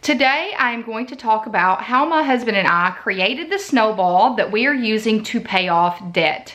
Today I'm going to talk about how my husband and I created the snowball that we are using to pay off debt.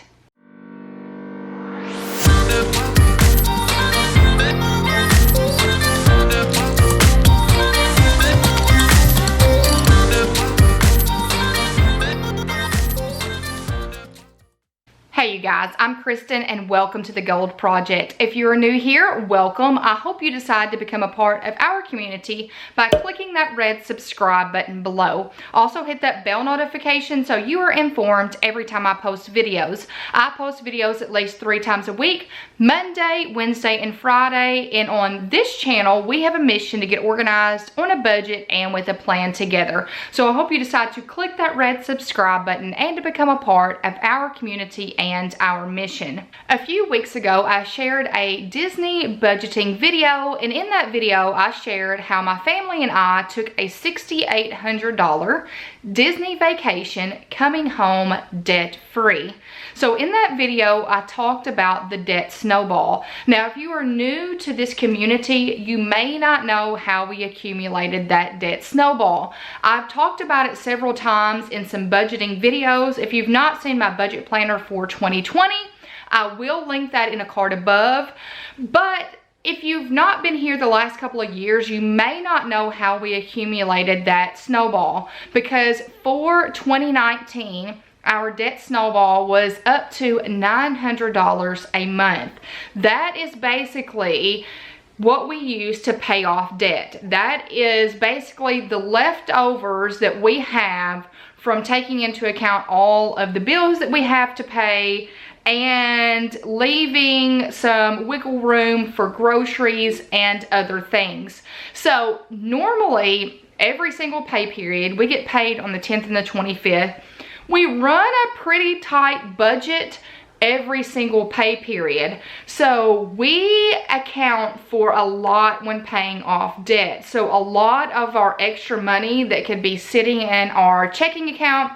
Hey you guys, I'm Kristin and welcome to the Gold Project. If you're new here, welcome. I hope you decide to become a part of our community by clicking that red subscribe button below. Also hit that bell notification so you are informed every time I post videos. I post videos at least 3 times a week, Monday, Wednesday, and Friday. And on this channel, we have a mission to get organized on a budget and with a plan together. So I hope you decide to click that red subscribe button and to become a part of our community and our mission. A few weeks ago, I shared a Disney budgeting video, and in that video, I shared how my family and I took a $6,800 Disney vacation coming home debt-free. So in that video, I talked about the debt snowball. Now, if you are new to this community, you may not know how we accumulated that debt snowball. I've talked about it several times in some budgeting videos. If you've not seen my budget planner for 2020, I will link that in a card above. But if you've not been here the last couple of years, you may not know how we accumulated that snowball, because for 2019, our debt snowball was up to $900 a month. That is basically what we use to pay off debt. That is basically the leftovers that we have from taking into account all of the bills that we have to pay and leaving some wiggle room for groceries and other things. So normally, every single pay period, we get paid on the 10th and the 25th. We run a pretty tight budget every single pay period. So we account for a lot when paying off debt. So a lot of our extra money that could be sitting in our checking account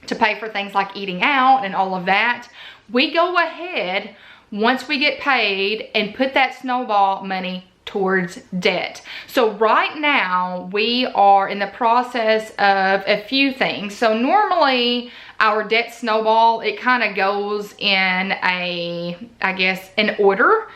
to pay for things like eating out and all of that, we go ahead once we get paid and put that snowball money towards debt. So right now we are in the process of a few things. So normally our debt snowball, it kind of goes in an order.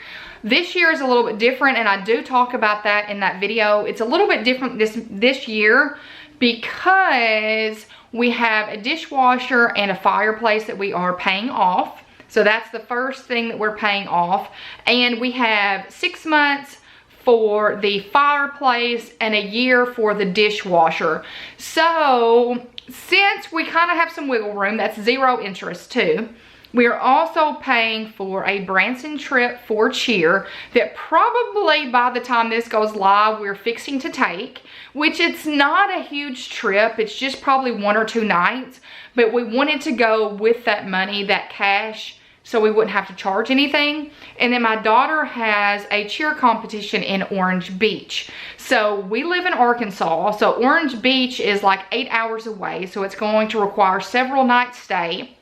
This year is a little bit different, and I do talk about that in that video. It's a little bit different this year because we have a dishwasher and a fireplace that we are paying off. So that's the first thing that we're paying off. And we have 6 months for the fireplace and a year for the dishwasher. So since we kind of have some wiggle room, that's 0 interest too. We are also paying for a Branson trip for cheer that probably by the time this goes live, we're fixing to take, which it's not a huge trip. It's just probably 1 or 2 nights, but we wanted to go with that money, that cash, so we wouldn't have to charge anything. And then my daughter has a cheer competition in Orange Beach. So we live in Arkansas, so Orange Beach is like 8 hours away, so it's going to require several nights stay,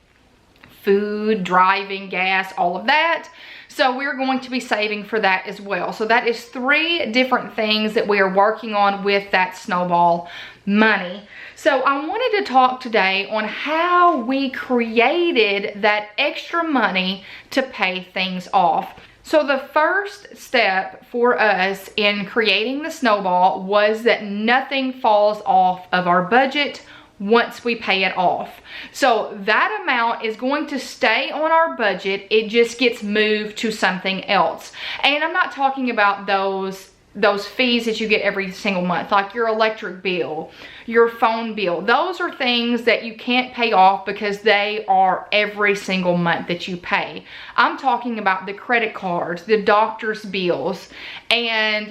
food, driving, gas, all of that. So we're going to be saving for that as well. So that is 3 different things that we are working on with that snowball money. So I wanted to talk today on how we created that extra money to pay things off. So the first step for us in creating the snowball was that nothing falls off of our budget once we pay it off. So that amount is going to stay on our budget. It just gets moved to something else. And I'm not talking about those fees that you get every single month, like your electric bill, your phone bill. Those are things that you can't pay off because they are every single month that you pay. I'm talking about the credit cards, the doctor's bills, and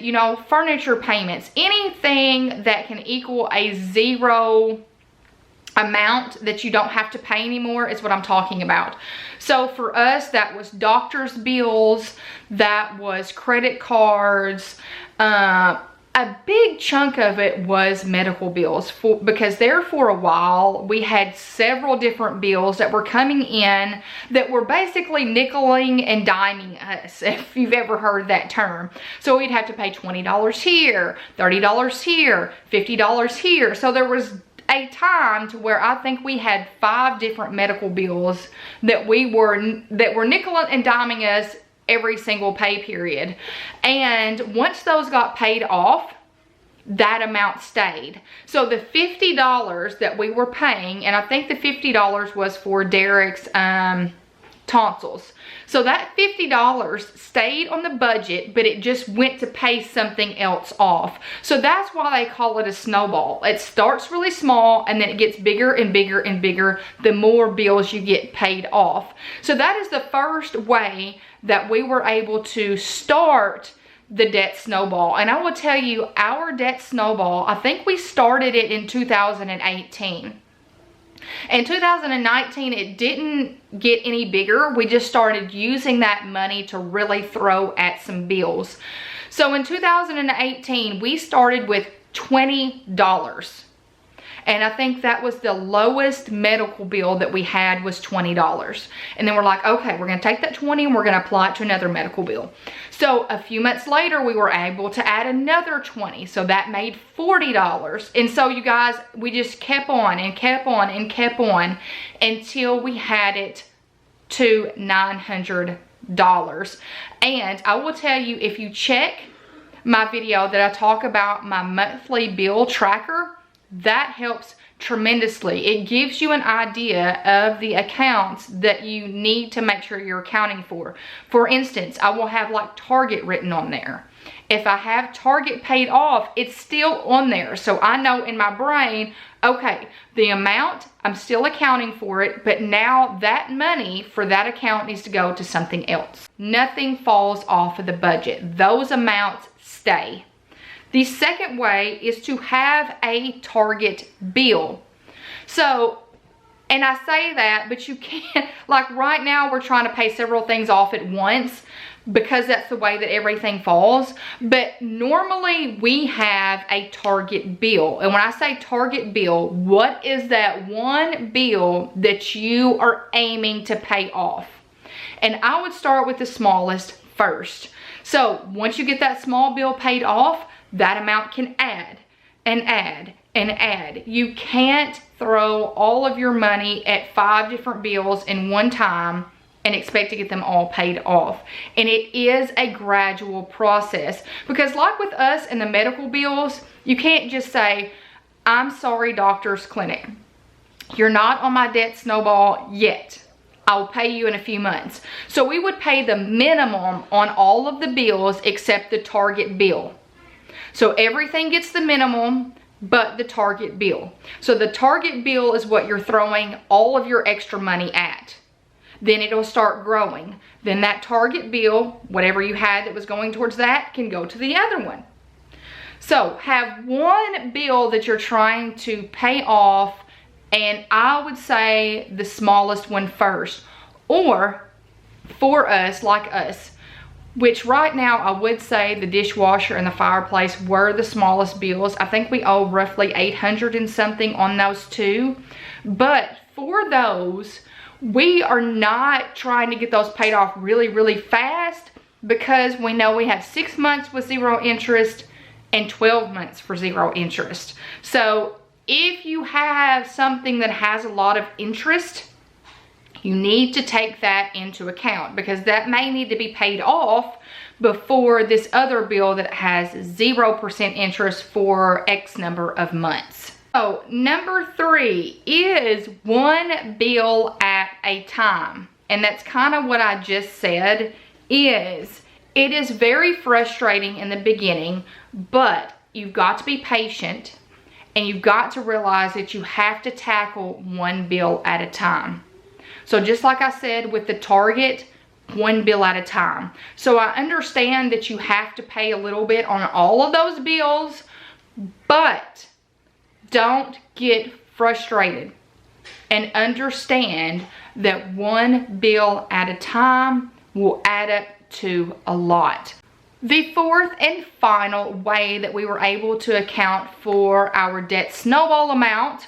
furniture payments. Anything that can equal a 0 amount that you don't have to pay anymore is what I'm talking about. So for us, that was doctor's bills, that was credit cards, a big chunk of it was medical bills, because there for a while we had several different bills that were coming in that were basically nickeling and diming us, if you've ever heard that term. So we'd have to pay $20 here, $30 here, $50 here. So there was a time to where I think we had 5 different medical bills that were nickeling and diming us every single pay period. And once those got paid off, that amount stayed. So the $50 that we were paying, and I think the $50 was for Derek's tonsils. So that $50 stayed on the budget, but it just went to pay something else off. So that's why they call it a snowball. It starts really small and then it gets bigger and bigger and bigger the more bills you get paid off. So that is the first way that we were able to start the debt snowball. And I will tell you, our debt snowball, I think we started it in 2018. In 2019, it didn't get any bigger. We just started using that money to really throw at some bills. So in 2018, we started with $20. And I think that was the lowest medical bill that we had, was $20. And then we're like, okay, we're gonna take that 20 and we're gonna apply it to another medical bill. So a few months later, we were able to add another 20. So that made $40. And so you guys, we just kept on and kept on and kept on until we had it to $900. And I will tell you, if you check my video that I talk about my monthly bill tracker, that helps tremendously. It gives you an idea of the accounts that you need to make sure you're accounting for. For instance, I will have like Target written on there. If I have Target paid off, it's still on there. So I know in my brain, okay, the amount, I'm still accounting for it, but now that money for that account needs to go to something else. Nothing falls off of the budget. Those amounts stay. The second way is to have a target bill. So, and I say that, but you can't, like right now we're trying to pay several things off at once because that's the way that everything falls. But normally we have a target bill. And when I say target bill, what is that one bill that you are aiming to pay off? And I would start with the smallest first. So once you get that small bill paid off, that amount can add and add and add. You can't throw all of your money at 5 different bills in one time and expect to get them all paid off. And it is a gradual process, because like with us and the medical bills, you can't just say, I'm sorry, doctor's clinic, you're not on my debt snowball yet. I'll pay you in a few months. So we would pay the minimum on all of the bills except the target bill. So everything gets the minimum but the target bill. So the target bill is what you're throwing all of your extra money at. Then it'll start growing. Then that target bill, whatever you had that was going towards that, can go to the other one. So have one bill that you're trying to pay off, and I would say the smallest one first. Or for us, like us, which right now I would say the dishwasher and the fireplace were the smallest bills. I think we owe roughly $800 and something on those two. But for those, we are not trying to get those paid off really, really fast, because we know we have 6 months with 0 interest and 12 months for 0 interest. So if you have something that has a lot of interest, you need to take that into account, because that may need to be paid off before this other bill that has 0% interest for X number of months. So number 3 is one bill at a time. And that's kind of what I just said. It is very frustrating in the beginning, but you've got to be patient and you've got to realize that you have to tackle one bill at a time. So just like I said with the target, one bill at a time. So I understand that you have to pay a little bit on all of those bills, but don't get frustrated and understand that one bill at a time will add up to a lot. The fourth and final way that we were able to account for our debt snowball amount,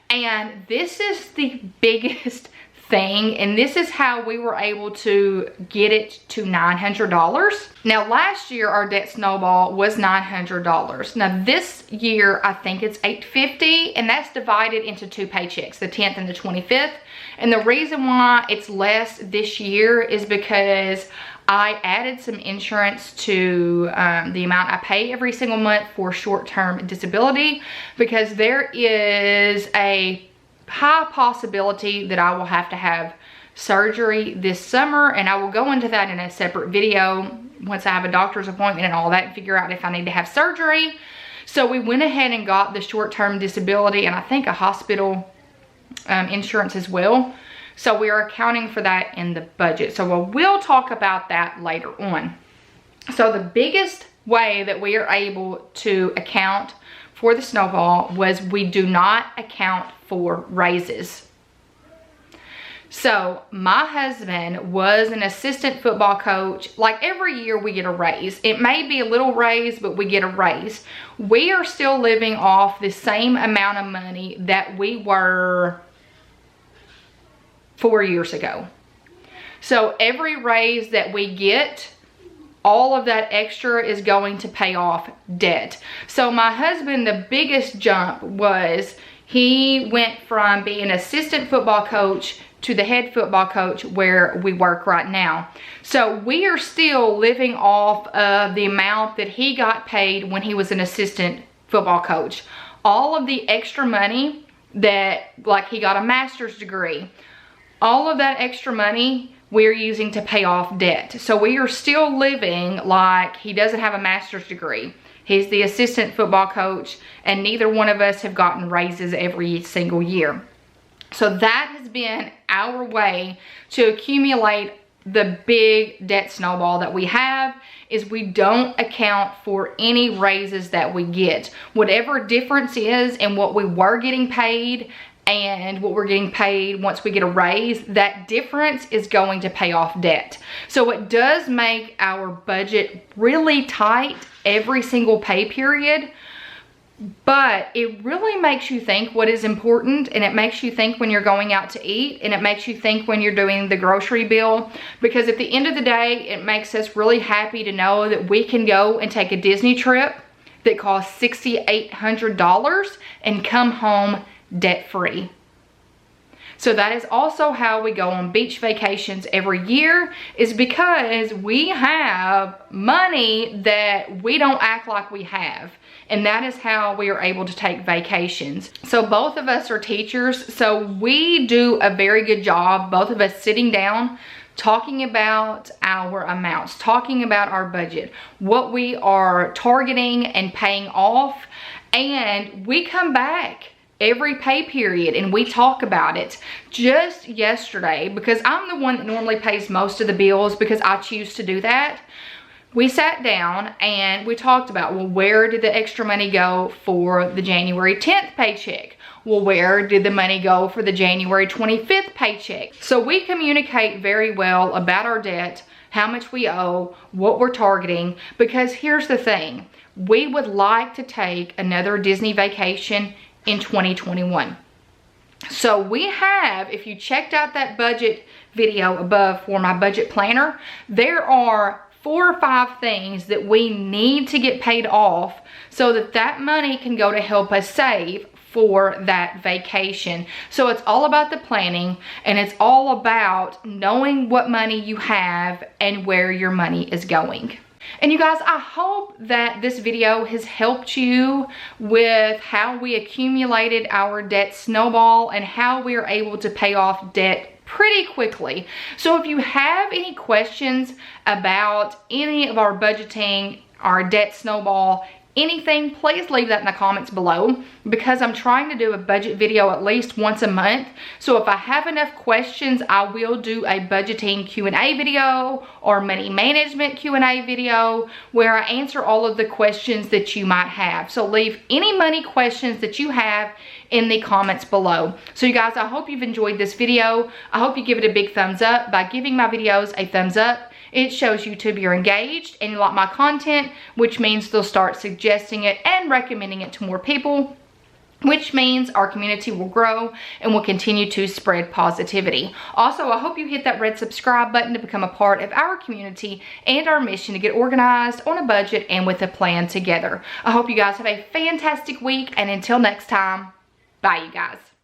and this is the biggest thing, and this is how we were able to get it to $900. Now last year our debt snowball was $900. Now this year I think it's $850, and that's divided into 2 paychecks, the 10th and the 25th. And the reason why it's less this year is because I added some insurance to the amount I pay every single month for short-term disability, because there is a high possibility that I will have to have surgery this summer, and I will go into that in a separate video once I have a doctor's appointment and all that, and figure out if I need to have surgery. So we went ahead and got the short-term disability, and I think a hospital insurance as well. So we are accounting for that in the budget. So we'll talk about that later on. So the biggest way that we are able to account for the snowball was we do not account for raises. So my husband was an assistant football coach. Like every year we get a raise. It may be a little raise, but we get a raise. We are still living off the same amount of money that we were 4 years ago. So every raise that we get, all of that extra is going to pay off debt. So my husband, the biggest jump was he went from being assistant football coach to the head football coach where we work right now. So we are still living off of the amount that he got paid when he was an assistant football coach. All of the extra money that, like, he got a master's degree, all of that extra money we're using to pay off debt. So we are still living like he doesn't have a master's degree. He's the assistant football coach, and neither one of us have gotten raises every single year. So that has been our way to accumulate the big debt snowball that we have, is we don't account for any raises that we get. Whatever difference is in what we were getting paid and what we're getting paid once we get a raise, that difference is going to pay off debt. So it does make our budget really tight every single pay period, but it really makes you think what is important, and it makes you think when you're going out to eat, and it makes you think when you're doing the grocery bill, because at the end of the day, it makes us really happy to know that we can go and take a Disney trip that costs $6,800 and come home debt-free. So that is also how we go on beach vacations every year, is because we have money that we don't act like we have. And that is how we are able to take vacations. So both of us are teachers, so we do a very good job, both of us sitting down, talking about our amounts, talking about our budget, what we are targeting and paying off, and we come back every pay period and we talk about it. Just yesterday, because I'm the one that normally pays most of the bills because I choose to do that, we sat down and we talked about, well, where did the extra money go for the January 10th paycheck? Well, where did the money go for the January 25th paycheck? So we communicate very well about our debt, how much we owe, what we're targeting, because here's the thing, we would like to take another Disney vacation in 2021. So we have, if you checked out that budget video above for my budget planner, there are 4 or 5 things that we need to get paid off so that that money can go to help us save for that vacation. So it's all about the planning, and it's all about knowing what money you have and where your money is going. And you guys, I hope that this video has helped you with how we accumulated our debt snowball and how we are able to pay off debt pretty quickly. So if you have any questions about any of our budgeting, our debt snowball, anything, please leave that in the comments below, because I'm trying to do a budget video at least once a month. So if I have enough questions, I will do a budgeting Q&A video or money management Q&A video where I answer all of the questions that you might have. So leave any money questions that you have in the comments below. So you guys, I hope you've enjoyed this video. I hope you give it a big thumbs up by giving my videos a thumbs up. It shows YouTube you're engaged and you like my content, which means they'll start suggesting it and recommending it to more people, which means our community will grow and will continue to spread positivity. Also, I hope you hit that red subscribe button to become a part of our community and our mission to get organized on a budget and with a plan together. I hope you guys have a fantastic week, and until next time, bye you guys.